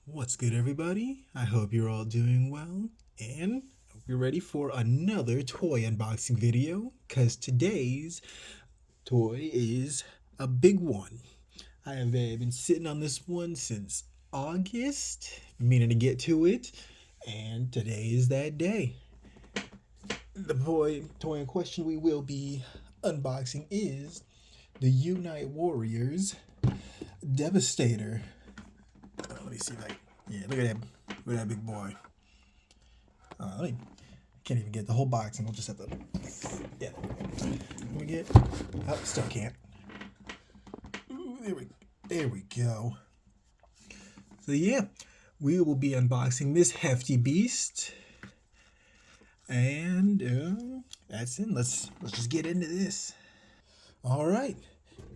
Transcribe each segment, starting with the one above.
What's good, everybody? I hope you're all doing well, and hope you're ready for another toy unboxing video, because today's toy is a big one. I have been sitting on this one since August, meaning to get to it, and today is that day. The toy in question we will be unboxing is the Unite Warriors Devastator. Let me see if I. Yeah, look at that. Look at that big boy. I can't even get the whole box, and we'll just have to. Yeah. Let me get. Oh, still can't. Ooh, there we go. So yeah, we will be unboxing this hefty beast, and that's it. Let's just get into this. All right.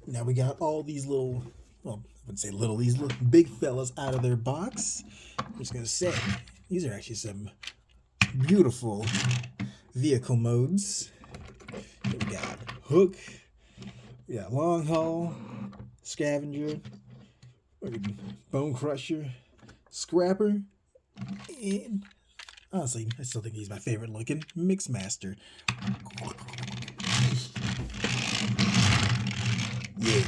Now we got all these little. Well, I wouldn't say little. These little big fellas out of their box. I'm just gonna say these are actually some beautiful vehicle modes. We got hook, we got long haul, scavenger, bone crusher, scrapper, and honestly, I still think he's my favorite looking mix master. Yeah.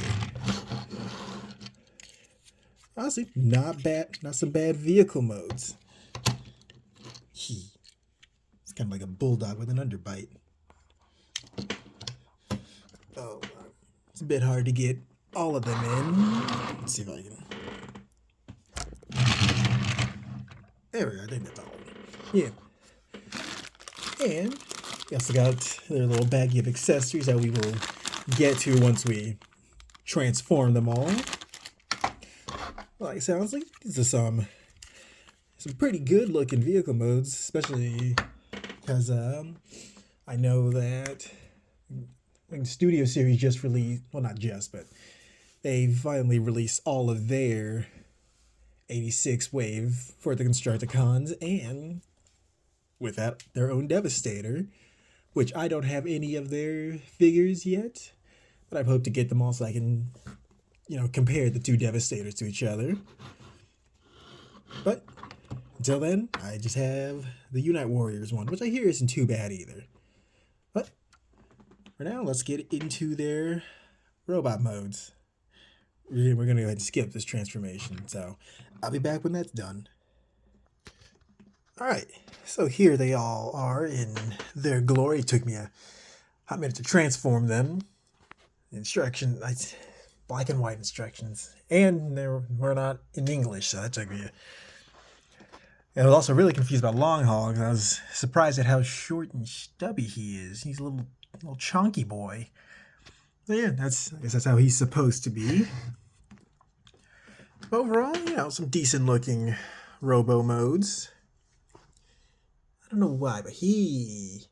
Honestly, not bad. Not some bad vehicle modes. It's kind of like a bulldog with an underbite. Oh, it's a bit hard to get all of them in. Let's see if I can. There we go. I think that's all. Yeah. And we also got their little baggie of accessories that we will get to once we transform them all. Like, sounds like these are some pretty good looking vehicle modes, especially because I know that the Studio Series just released, well, not just, but they finally released all of their 86 wave for the Constructicons, and with that, their own Devastator, which I don't have any of their figures yet, but I hope to get them all so I can, compare the two Devastators to each other. But until then, I just have the Unite Warriors one, which I hear isn't too bad either. But for now, let's get into their robot modes. We're going to go ahead and skip this transformation, so I'll be back when that's done. Alright, so here they all are in their glory. It took me a hot minute to transform them. Black and white instructions, and they were not in English, so that took me. I was also really confused about Long Haul because I was surprised at how short and stubby he is. He's a little chunky boy. But yeah, I guess that's how he's supposed to be. Overall, some decent looking robo modes. I don't know why, but his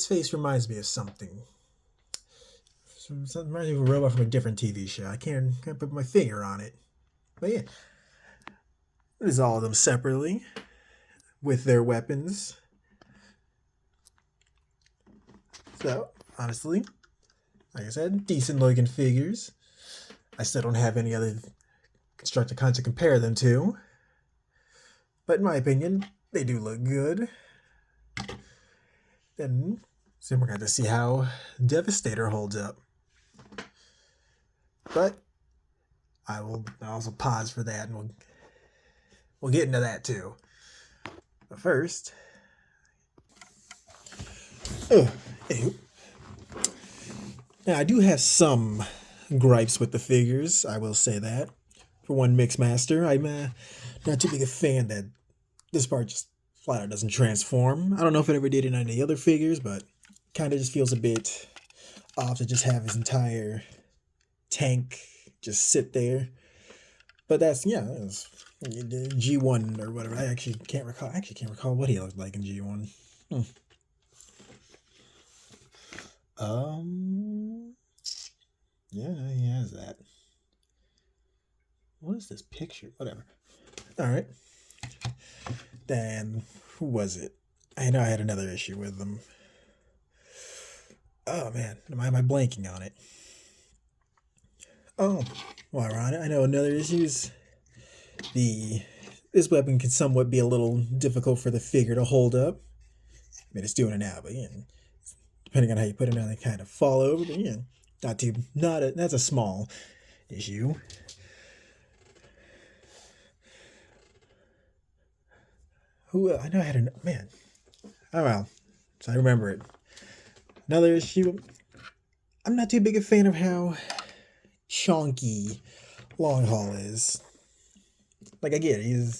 face reminds me of something. Something reminds me of a robot from a different TV show. I can't put my finger on it. But yeah, there's all of them separately with their weapons. So, honestly, like I said, decent looking figures. I still don't have any other Constructicons to compare them to. But in my opinion, they do look good. Then we're going to have to see how Devastator holds up. But I'll also pause for that, and we'll get into that too. But first, now I do have some gripes with the figures. I will say that. For one, Mixmaster, I'm not too big a fan that this part just flat out doesn't transform. I don't know if it ever did in any other figures, but kind of just feels a bit off to just have his entire tank just sit there. But that's G1 or whatever. I actually can't recall what he looked like in G1. Yeah, he has that. What is this picture? Whatever. All right. Then who was it? I know I had another issue with them. Oh man, am I blanking on it? Oh, while we're on it, I know another issue is This weapon can somewhat be a little difficult for the figure to hold up. I mean, it's doing it now, but depending on how you put it on, they kind of fall over. But that's a small issue. I know I had a man. Oh well, so I remember it. Another issue. I'm not too big a fan of how chonky Long Haul is. Like I get it, he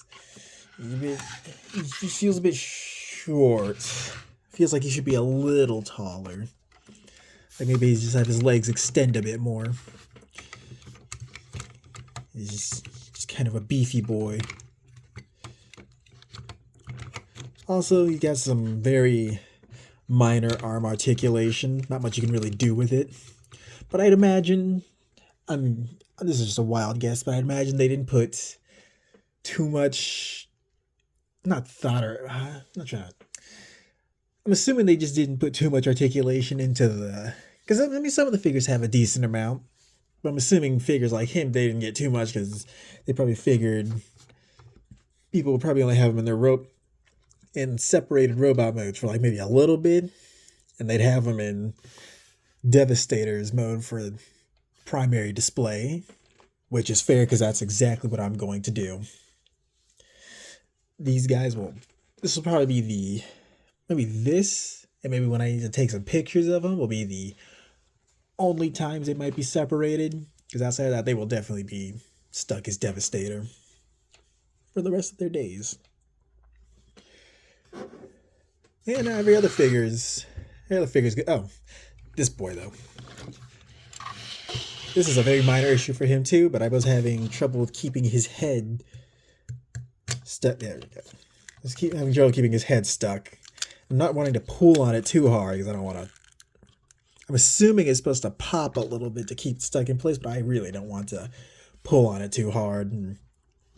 feels a bit short. Feels like he should be a little taller. Like maybe he just have his legs extend a bit more. He's just kind of a beefy boy. Also, he got some very minor arm articulation. Not much you can really do with it. But I'd imagine, this is just a wild guess, but I'd imagine they didn't put too much, not thought or, not trying to, I'm assuming they just didn't put too much articulation into because I mean, some of the figures have a decent amount, but I'm assuming figures like him, they didn't get too much because they probably figured people would probably only have them in their in separated robot modes for like maybe a little bit, and they'd have them in Devastator's mode for primary display, which is fair because that's exactly what I'm going to do. These guys this will probably be maybe this, and maybe when I need to take some pictures of them will be the only times they might be separated, because outside of that, they will definitely be stuck as Devastator for the rest of their days. And every other figure's good. Oh, this boy though. This is a very minor issue for him too, but I was having trouble with keeping his head stuck. There we go. Just having trouble keeping his head stuck. I'm not wanting to pull on it too hard because I don't want to. I'm assuming it's supposed to pop a little bit to keep it stuck in place, but I really don't want to pull on it too hard and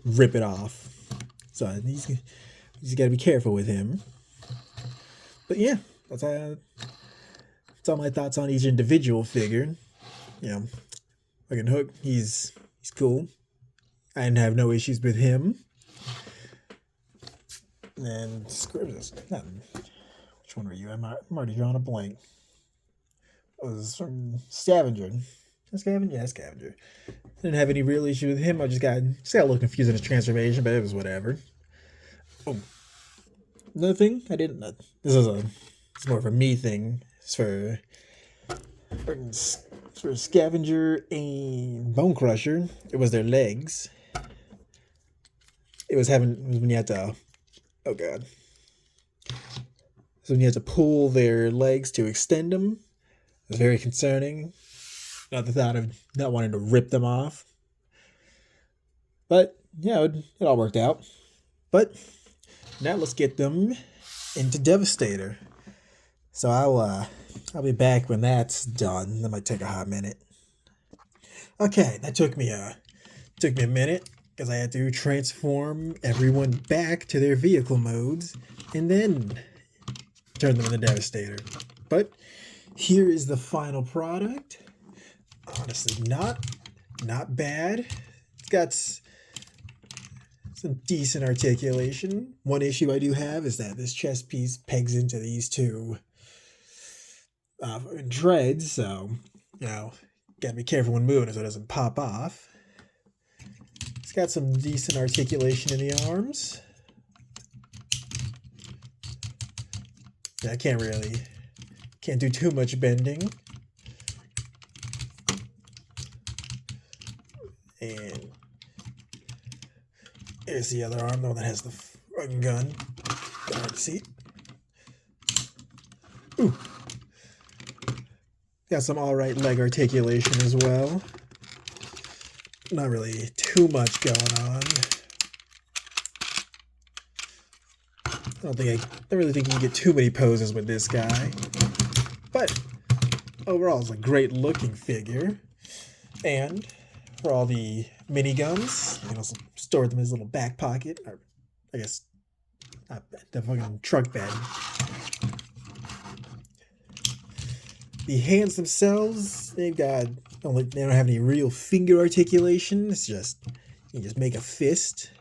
rip it off. So he's got to be careful with him. But yeah, that's all my thoughts on each individual figure. You know, fucking Hook, he's cool. I didn't have no issues with him. And which one were you? I'm already drawing a blank. It was from Scavenger. Scavenger? Yeah, Scavenger. Didn't have any real issue with him. I just got a little confused in his transformation, but it was whatever. Oh. Another thing I didn't. It's more of a me thing. It's for Scavenger and Bone Crusher. It was their legs. It was when you had to. Oh god. So when you had to pull their legs to extend them, it was very concerning. Not the thought of not wanting to rip them off. But yeah, it all worked out. But now let's get them into Devastator. So I'll be back when that's done. That might take a hot minute. Okay, that took me a minute because I had to transform everyone back to their vehicle modes and then turn them into Devastator. But here is the final product. Honestly, not bad. It's got some decent articulation. One issue I do have is that this chest piece pegs into these two dreads, so gotta be careful when moving so it doesn't pop off. It's got some decent articulation in the arms. Yeah, I can't do too much bending. And here's the other arm, the one that has the fucking gun. Hard to see. Ooh. Got some alright leg articulation as well. Not really too much going on. I don't really think you can get too many poses with this guy. But overall, it's a great looking figure. And for all the miniguns, you can also store them in his little back pocket, or I guess not the fucking truck bed. The hands themselves, they don't have any real finger articulation. It's just, You just make a fist.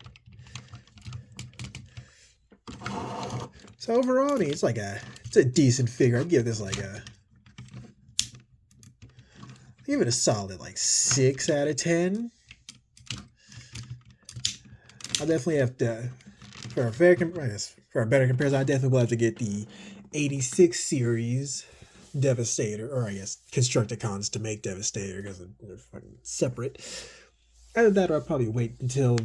So overall, I mean, it's a decent figure. I'd give this give it a solid 6 out of 10. I'll definitely have to, for a better comparison, I definitely will have to get the 86 series Devastator, or I guess Constructicons to make Devastator because they're fucking separate. Either that, or I'll probably wait until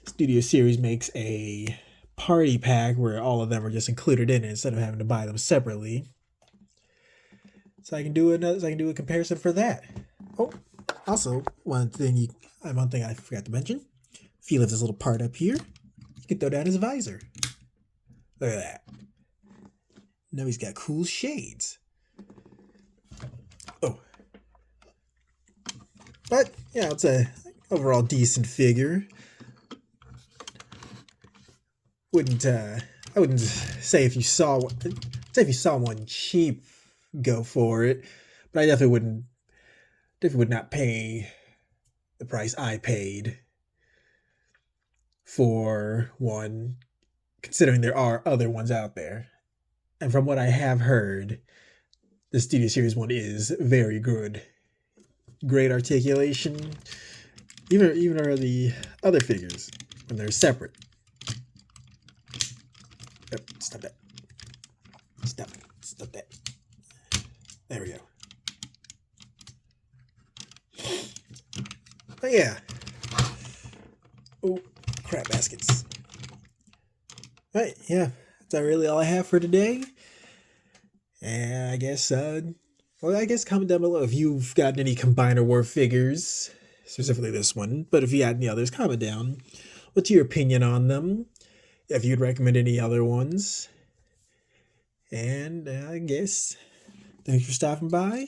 Studio Series makes a party pack where all of them are just included in it instead of having to buy them separately. So I can do a comparison for that. Oh, also one thing I forgot to mention. If he lifts this little part up here, you can throw down his visor. Look at that. Now he's got cool shades. Oh. But yeah, it's a overall decent figure. I wouldn't say if you saw one cheap, go for it. But I definitely would not pay the price I paid for one, considering there are other ones out there. And from what I have heard, the Studio Series one is very good. Great articulation. Even are the other figures when they're separate. Yep, stop that. Stop that. There we go. But yeah. Oh, crap baskets. Right, yeah. That's really all I have for today. And I guess comment down below if you've gotten any Combiner War figures, specifically this one. But if you got any others, comment down. What's your opinion on them? If you'd recommend any other ones. And I guess thanks for stopping by.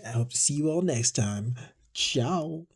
I hope to see you all next time. Ciao.